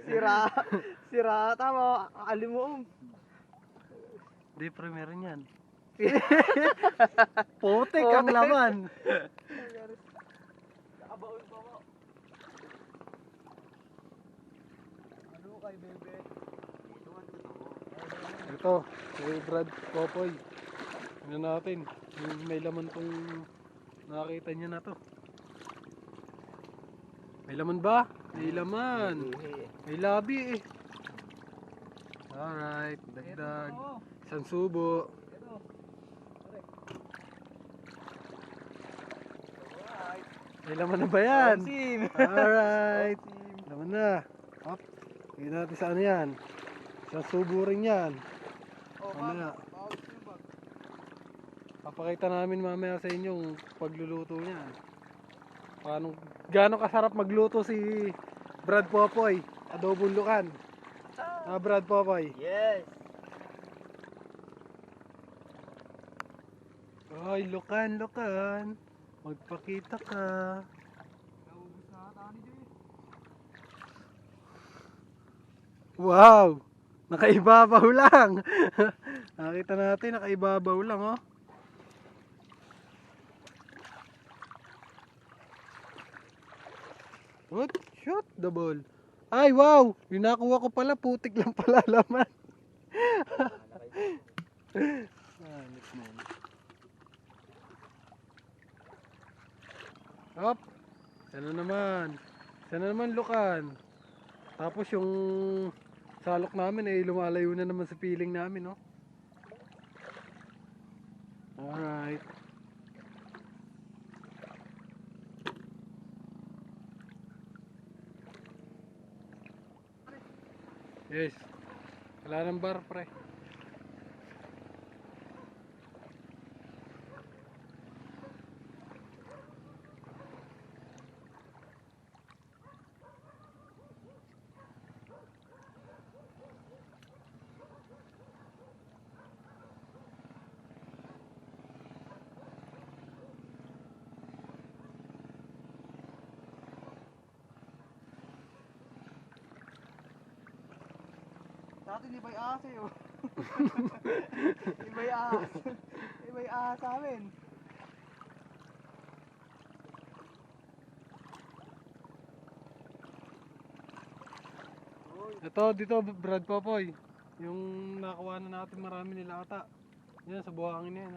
Sira. Sira tama. Alim mo. Di premier niyan. Putik ang laman. Nakabaon pa mo. Ano kay bebe? Ito, kay Brad Popoy. Tingnan natin. May laman tong nakakita niya na to. May laman ba? May laman. May labi eh. Alright, dagdag. Isang subo. May laman na ba yan? Alright. Laman na. Hop. Tingnan natin sa ano yan. Isang subo rin yan. Mamaya. Papakita namin mamaya sa inyo yung pagluluto niya. Gaano kasarap magluto si Brad Popoy. Adobong lukan. Brad Popoy. Yes. Ay, lukan. Magpakita ka. Wow! Nakaibabaw lang. Nakita natin, nakaibabaw lang, oh. What? Shoot the ball. Ay, wow! Yung nakuha ko pala, putik lang pala laman. Hop! Sana naman lukan. Tapos yung salok namin ay lumalayo na naman sa piling namin, no? Alright. Yes. Wala nang bar, pre. Dati iba'y ahas eh oh. Iba'y ahas. Iba'y ahas sa amin. Ito, dito, Brad Popoy. Yung nakuha na natin marami nila ata. Yan, sa buhangin na yan.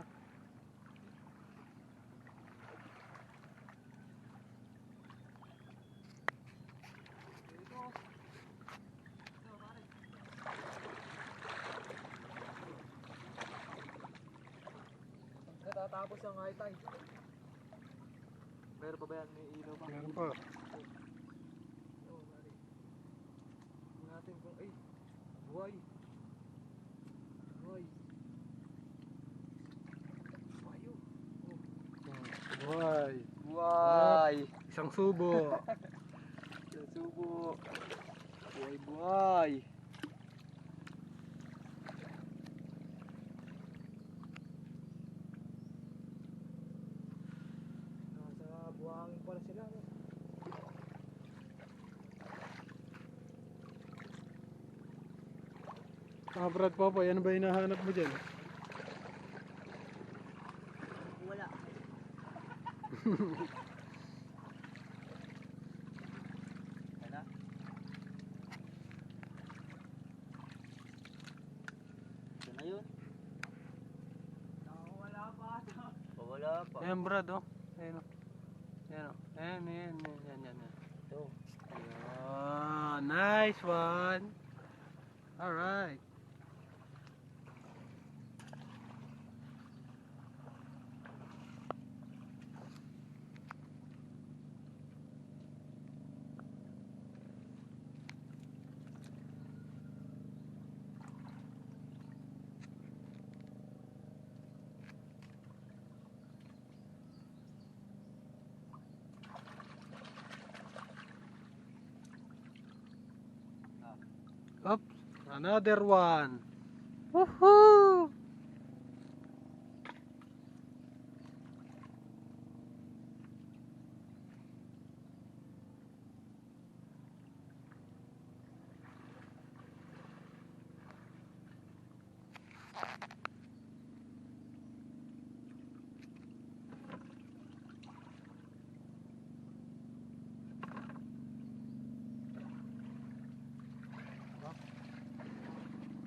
Natatapos ang high tide. Meron pa ba yan? May ilaw pa? Meron pa. Natin kung ay buhay. Bayo. Buhay. Buhay. Isang subo. Subo. Buhay. Nasa buhangin pala sila, no? Brad Popoy, ano ba hinahanap mo dyan? Wala. Ano? Ito na yun. Wala pa. Wala pa. Ayan, Brad, oh. Ayan, oh. Ayan, oh. Ayan. Ito. Ayan. Nice one. Alright. Up, another one. Woohoo!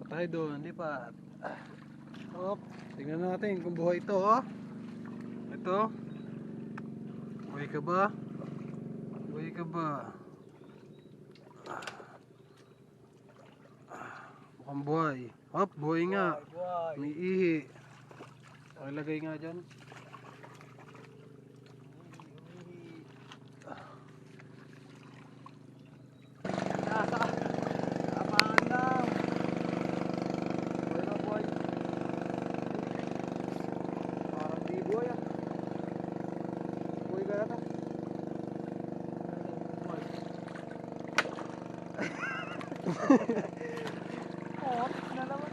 Patay doon, lipat. Op, tingnan natin kung buhay ito, oh. Ito. Buhay ka ba? Buhay ka ba? Mukhang buhay. Hop, buhay nga. Buhay. May ihi. Pakilagay nga dyan. Apahan lang. Buhay na buhay. Parang di buhay ah. Buhay ka na to. Oh, na naman.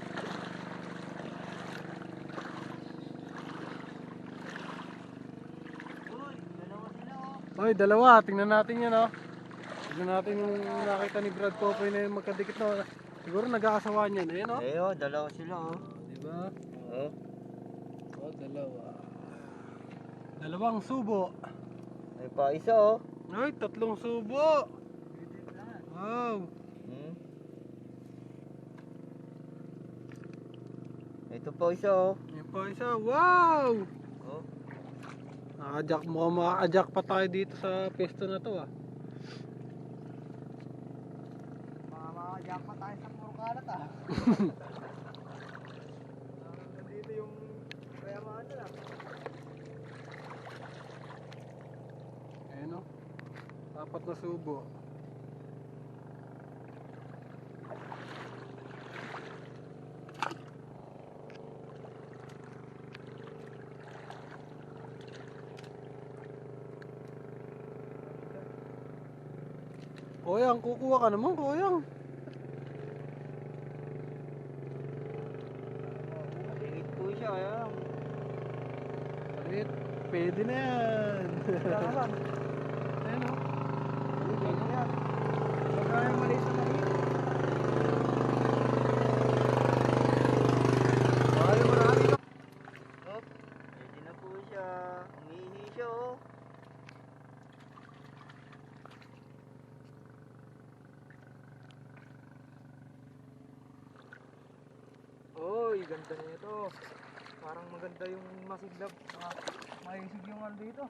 Uy, dalawa sila oh. Oy, dalawa. Tingnan natin yan, oh. Tingnan natin yung nakita ni Brad Popoy na yung magkadikit na. Siguro nag-aasawaan yan. Ayan, oh. Eh oh, dalawa sila oh. Diba? Oo. Oh, dalawa. Dalawang subo. May pa isa oh. Ay, tatlong subo. Wow. Hmm. Ito pa isa oh. Yan pa isa. Wow! Oh. Nakajak mo, makakajak pa tayo dito sa pesto na to, ah. Makakajak pa tayo sa puro kalat ah. Nandito yung kayamaan na lang. Ayan, oh. Apat na subo. Koyang, kukuha ka naman, Koyang. Tingit po siya kaya. Palit. Pwede na yan. Ayan, oh. Ano yan? Magkano mali sa maliit? Ay, marami ka. Oh, pwede na po siya. Umihi siya oh. Oy, ganda nito. Parang maganda yung masiglab. Maisig yung ano dito.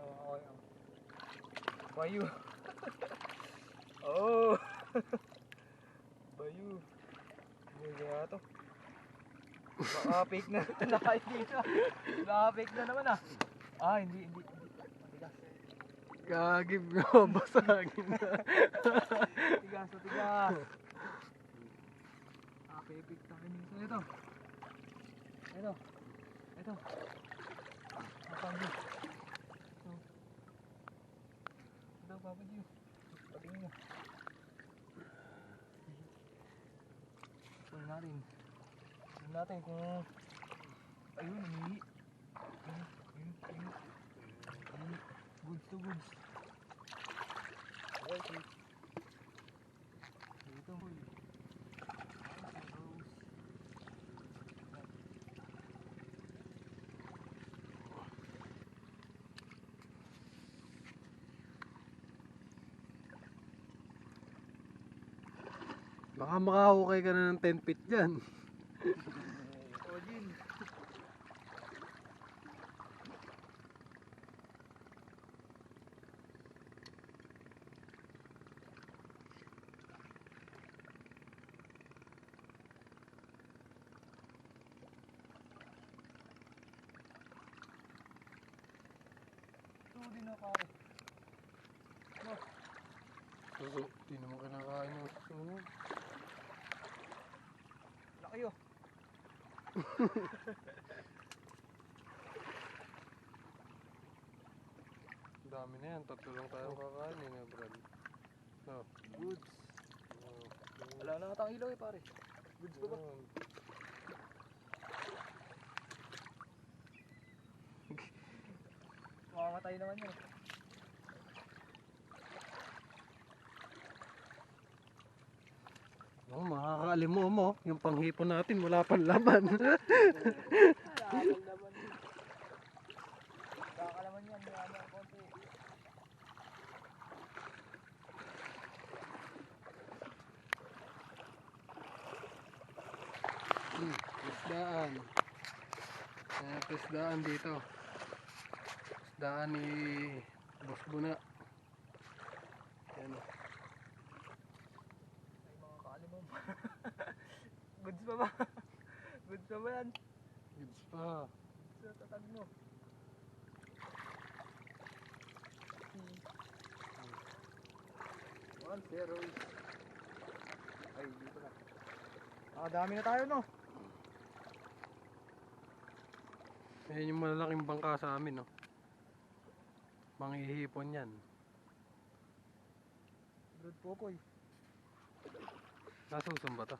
Oh, okay. Bayu. Oh. Bayu. Buhay kaya to. Baka fake na. Nakahit dito. Baka fake na naman ah. Ah, hindi. Tigas. Kagib mo, basagin na. Tigas. Pipik tayo nito. Ito. Papa Diyo. Ito, Papa Diyo. Patingin mo. Tingnan natin kung... Ayun, umihi. Ayun. Goods to goods. Okay. Dito mo. Baka makahukay ka na ng 10 feet dyan. Ojin. Ito din na pare. Suso, di naman kinakain ng susunod. Laki oh. Dami na yan, tatlo lang tayong kakain eh, Brad. No. Goods. Oh, Wala na atang ilaw eh pare. Goods pa ba? Makamatay naman yun. Oh, makakaalimu mo. Yung panghipon natin, wala pang laman. Nakakalaman. Nakakalaman yan. May ano konti. Isdaan. Isdaan dito. Isdaan ni Boss Buna. Yan. Ay mga kaalimom. Goods pa ba? Goods pa ba yan? Goods pa. Sa tatag mo. One zero. Ay, dito na. Dami na tayo, no? Ayan yung malalaking bangka sa amin, no? Manghihipon yan. Brood Popoy. Nasusum ba to?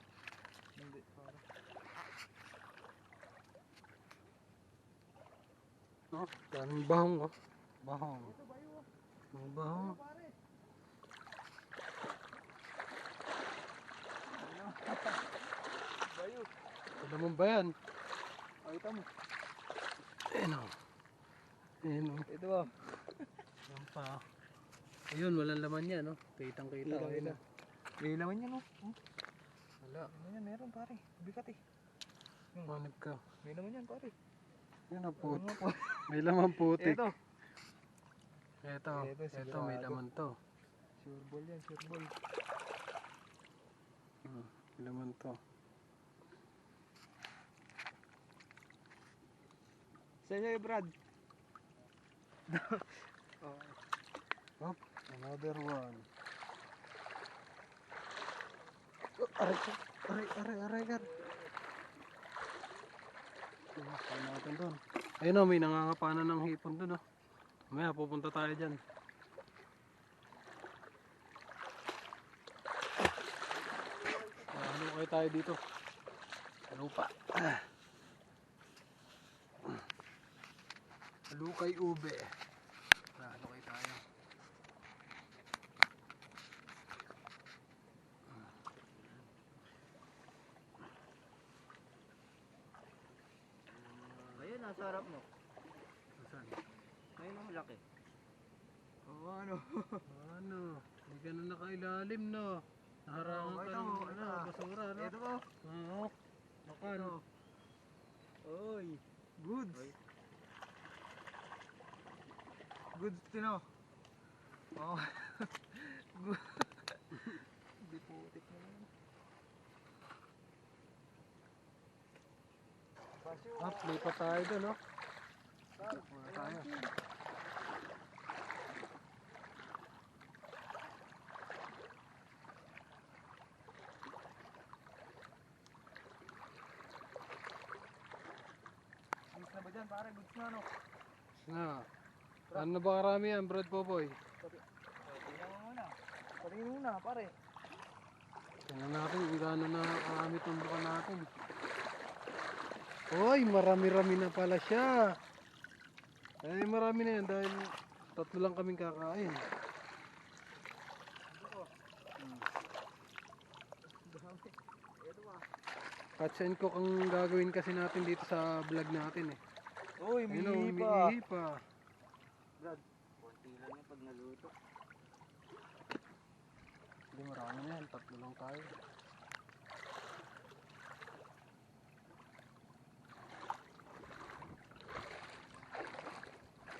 Hindi, para. No? Daming bahong, oh. Bahong. Ito ba yun? Mga bahong. Pare. Bayo. Alam mo ba yan? Ay, ito mo. Ayan, oh. Ayan, oh. Ito ba? Ayan pa. Ayun, walang laman yan, no? Kitang-kita. Ilaw, Ayun, ilaw. May laman yan, no? wala. Ano yan, meron pare. Bigat eh. Manip ka. May laman yan pare. Yan ang put. Ano po? May laman putik. Ito. Ito, Ito, ito, may sigurado. laman to. Sure ball yan, sure ball. May laman to. Sa'yo, Brad. Oh. Hop, another one. Oh, aray, aray, aray, aray, aray. Saan natin doon? Ayun, oh, may nangangapanan ng hipon doon, oh. Mamaya, pupunta tayo dyan. Ano kayo tayo dito? Lupa. Lukay ube. Ano kayo tayo? Ayun, nasa harap mo. Saan? Ayun ang laki. Oo, ano? Ano? Hindi ka na nakailalim, no? Naharangan ka ng basura, no? Ito po. Oo. Makan. Oy, goods. Goods tino. Oh. Hindi putik na yan. Up, lipat tayo doon, no? Wala tayo. Goods na ba dyan pare? Goods na no? Na. Ano na ba karami yan, Brad Popoy? Tingnan mo muna. Patingin mo muna pare. Tingnan natin kung gaano na karami tumbukan natin. Uy, marami-rami na pala siya. Ay, marami na yan dahil tatlo lang kaming kakain. Ito ba? Catch and cook ang gagawin kasi natin dito sa vlog natin, eh. Uy, Ayun, oh, may pa. umiihi pa. Brad, konti lang yan pag naluto. Hindi, marami na yan. Tatlo lang tayo.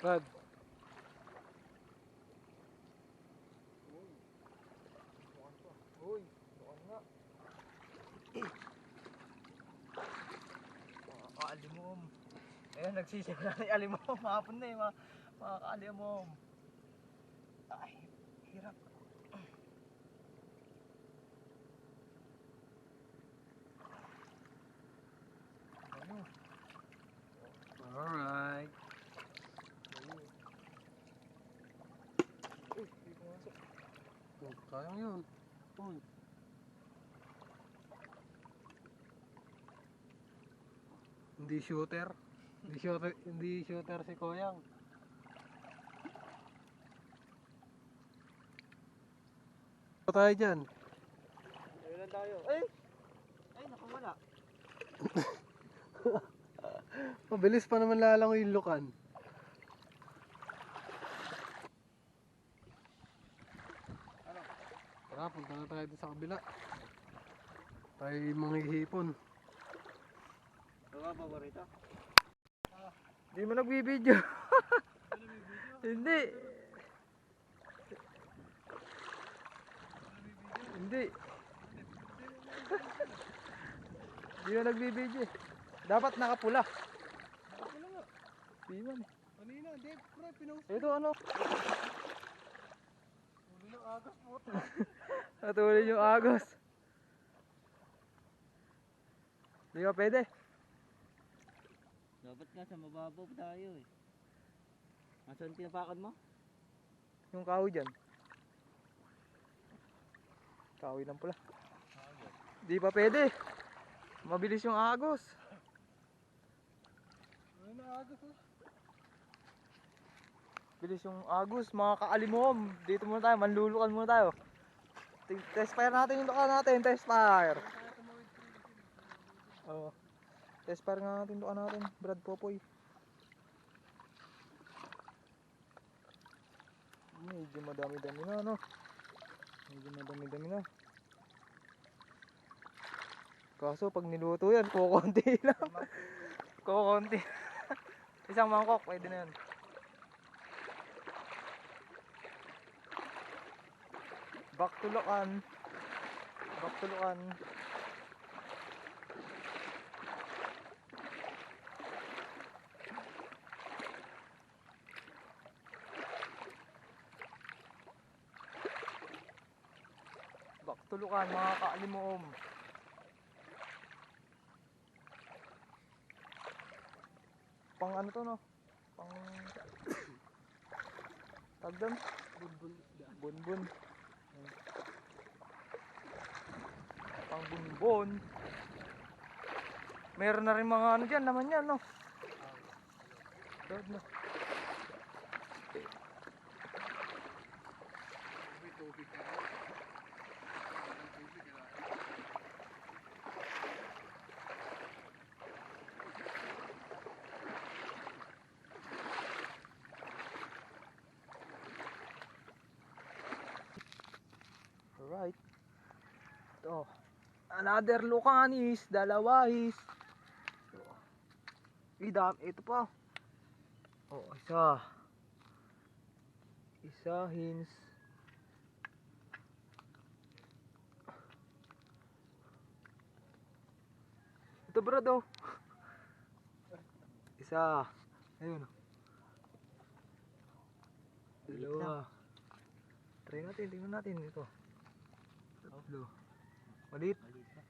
Brad, Uy, bukan nga. Mga kaalimom. Ayun, nagsisimula na yung alimom. Hapon na eh, mga kaalimom. Ay, hirap. Ano? alright. Uy, hindi pumasok. Oh, kayang yun. Uy. Hindi shooter. Hindi shooter si Koyang. Ano tayo dyan? Ayun lang tayo. Ay! Ay, nakawala. Mabilis pa naman lalangoy yung lukan. Tara, punta na tayo sa kabila. Tayo mga hipon. Diba, paborito? Hindi mo nagbibideo. Hindi. Hindi. Hindi mo nagbibideo. Dapat nakapula. Nakapula nga. Hindi man. Kanina, hindi, pre, pinost. Ito ano? Uli ng agas mo. Natuloy yung agos. Hindi ka pwede. Dapat nga sa mababaw tayo eh. Nasaan tinapakan mo? Yung kahoy dyan. Kahoy lang pala. Di pa pwede. Mabilis yung agos. Uli ng agas, oh. Bilis yung agos, mga kaalimom. Dito muna tayo, manlulukan muna tayo. Test fire natin yung luka natin, test fire. Oo. Test fire nga natin luka natin, Brad Popoy. Medyo madami-dami na, no? Medyo madami-dami na. Kaso pag niluto yan, kukunti lang. Kukunti. Isang mangkok, pwede na yan. Back to Lukan. Back to Lukan. Back to Lukan, mga kaalimom. Pang ano to, no? Pang tagdan? Bunbun isda. Bunbun. Pang bunbun. Meron na rin mga ano dyan, naman yan, no? Dad na. May tubig ka. Alright. Ito. Another Lucanis. Dalawahis. Ito pa. Oh, isa. Isa hins. Ito brad oh. Isa. Ayun. Dalawa. Try natin, tingnan natin ito. Tatlo. Malit. Maliit na.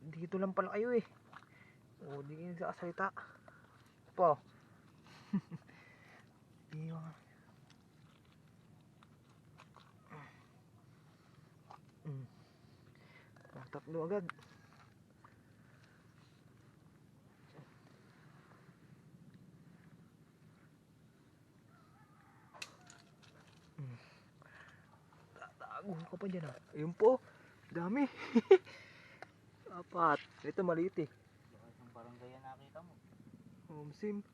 Dito lang pala kayo eh. O, di kayo nagsasalita. Pa. Di mga. Tatlo agad. Tatago ka pa dyan ah. Ayun po. Dami. Apat. Ito maliit eh. Baka isang barangay yan nakita mo. Sim.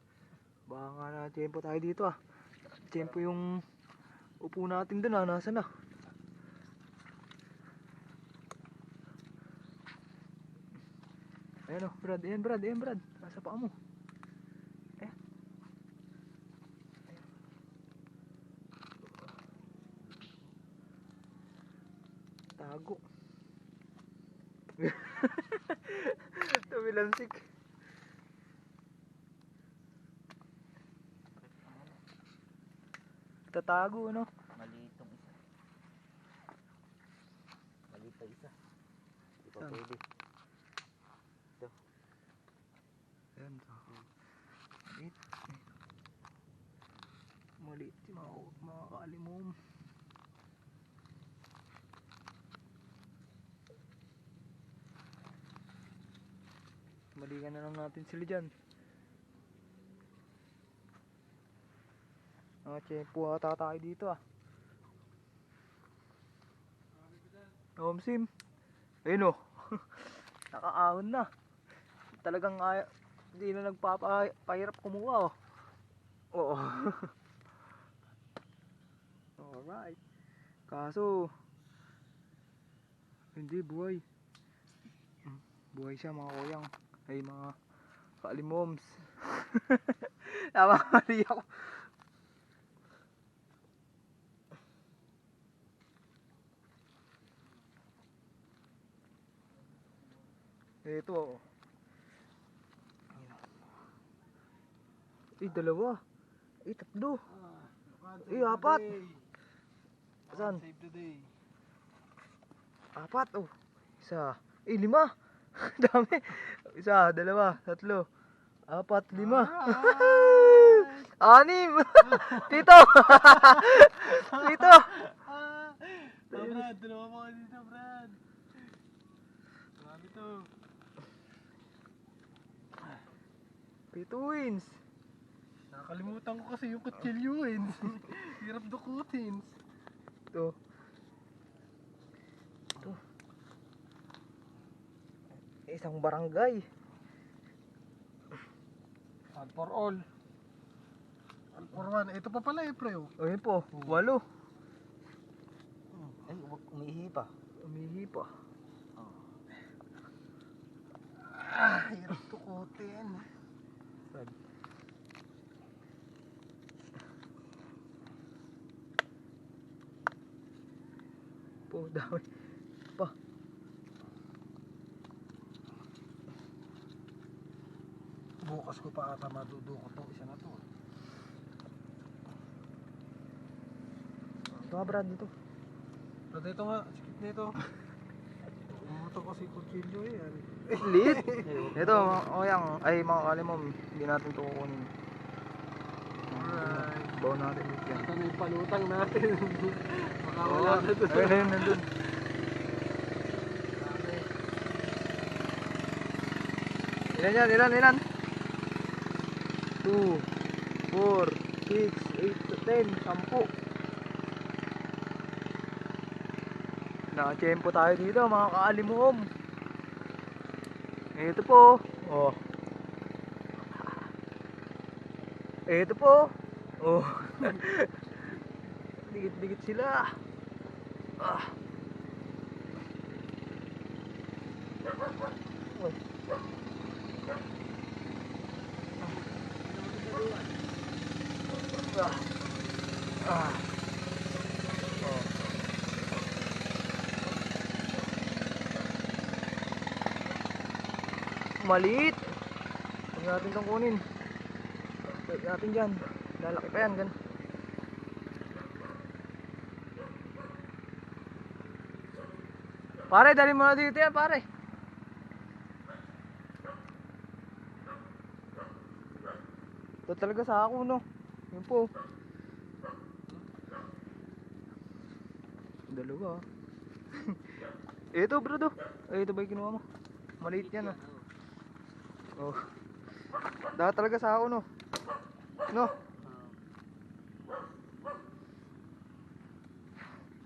Baka nga na tempo tayo dito ah. Tempo yung upo natin dun ah. Nasaan na? Ayan oh, Brad. Ayan Brad. Ayan Brad. Nasa paa mo. Ayan. Ayan. Tago. Tumilansik. Tatago ano? Maliit tong isa. Maliit pa isa. Di pa Saan? pwede. Ayan. Maliit. Maliit yung mga kaalimom. Balikan na lang natin sila dyan. Tiyempo ata tayo dito ah. Sim. Ayun o. Nakaahon na. Talagang hindi na nagpapahirap kumuha oh. Oo. Alright. Kaso, hindi buhay. Buhay siya mga kuyang. Ay mga kalimoms. Tama mali ako. Ito oh. Dalawa. Tatlo. Apat. Saan? Save the day. Apat oh. Isa. 5. Dami. Isa, dalawa, tatlo, 4, 5. 6. Tito. Tito. Brad, dalawa mo dito, Brad. Marami to. Tito wins. Nakakalimutan ko kasi yung kutsilyo wins. Hirap dukutin. Ito. Isang barangay. All for all. All for one. Ito pa pala pre. Ayun po, 8. Ay, huwag umihi pa. Umihi pa. Hirap dukutin. Sad. Po, dami. Pa. Bukas ko pa ata madudukot to. Isa na to. Ito nga Brad, dito. Brad, ito nga. Sikip na ito. Umuto kasi kutsilyo yan. Lit. Ito, mga kalimom, hindi natin ito kukunin. Alright. Bawa natin ulit yan. Ito na yung palutang natin. Baka wala na to. Ayun, nandun. Ilan? 2, 4, 6, 8, 10, 10. Nakachempo tayo dito mga kaalimuhom. Ito po. Oh. Ito po. Oh. Dikit-dikit sila. Ah. Maliit. Huwag natin itong kunin. Huwag natin dyan. Lalaki pa yan. Gan. Pare, dali mo na dito yan pare. Ito talaga sa ako no. Yun po. Dalawa. Ito bro do. Ito ba yung kinuha mo? Maliit yan ah. Oh. Dapat talaga sa ako no. No.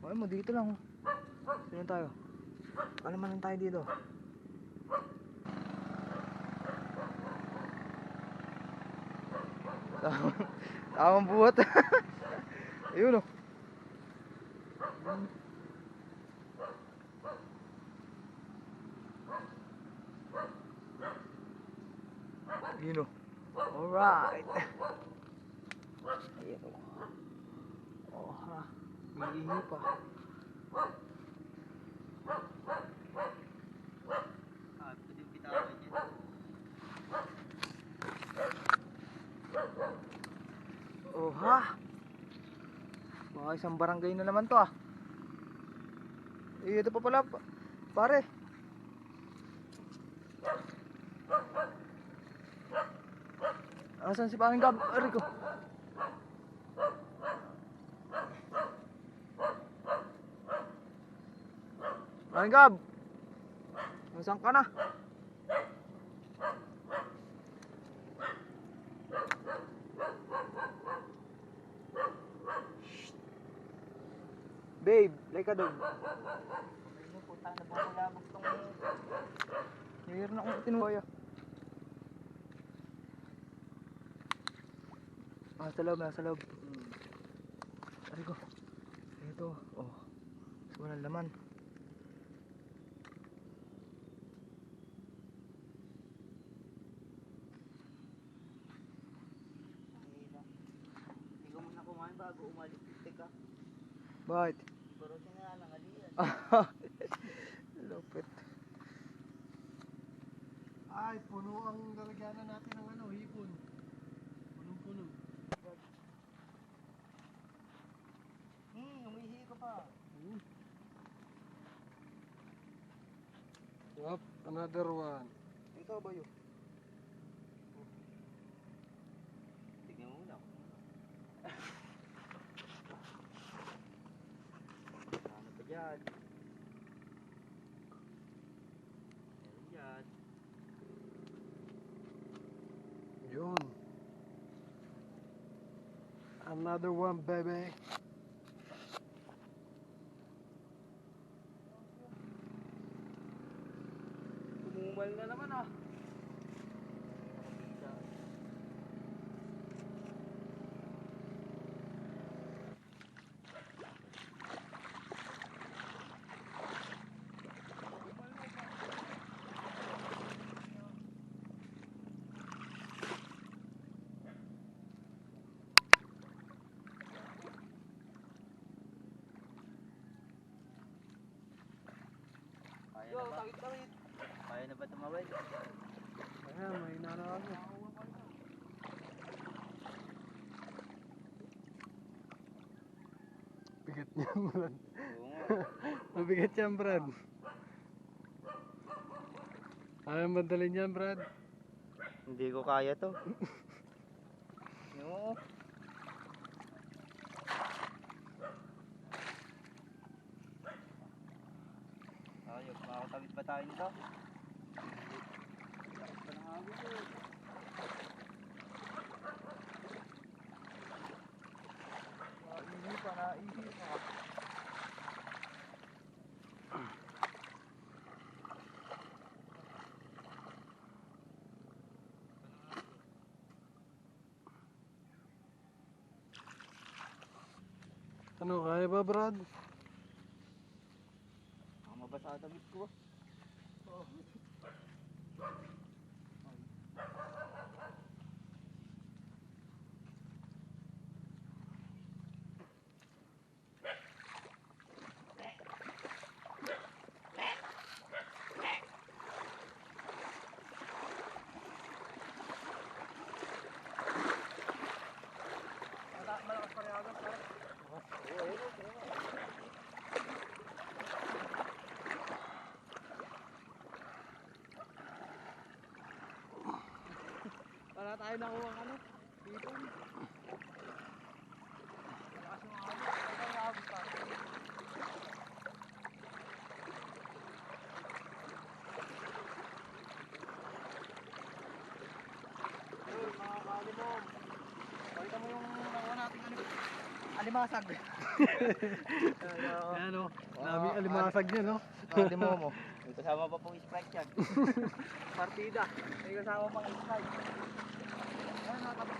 Ay mo dito lang. Sino tayo? Alam man lang tayo dito. Tamang buhat. Ayun oh. Yun oh. Alright. Ayan oh. Oh ha. May pa. Ito din bitawan niya. Oh ha. Baka isang barangay na naman to ah. Ito pa pala pare. Asan si Paring Gab? Rico. Paring Gab. Nasaan ka na? Babe, like ka dog. Mayroon akong tinuwaya. Nasa loob, nasa loob. Ari ko. Ito, oh. Walang laman. Hindi ko muna kumain bago umalis. Teka, Bakit? pero sinanangalian. Lupit. Ay, puno ang lalagyanan natin ng ano, hipon. Punong-puno. Umihi ka pa. Yup, another one. Ito ba yun? Tignan mo muna. Ano pa dyan? Meron dyan. Yun. Another one, baby. Tumumal na naman ah. Kaya na ba? Kaya na ba tumawid? Ayan, may nanawag. Bigat niyan, Brad. Oo nga. Mabigat yan, Brad. Ayaw madalin yan, Brad. Hindi ko kaya to. Oo. Ayos, makakatawid pa tayo nito. Lakas pa ng hagos eh. Naihi pa, naihi pa. Ano, kaya ba, Brad? Ang mabasa ang damit ko. Malakas pa rin agad. Para tayo nakuha ng ano? Dito. Malakas yung agad. Ang agad pa. Yun, mga kalimom. Pakita mo yung nakuha natin alimasag. Ayan, o. Daming alimasag niya, no? Kalimo mo. May kasama pa pong Sprite yan. Partida. May kasama pang slide. Ayun, nakatapos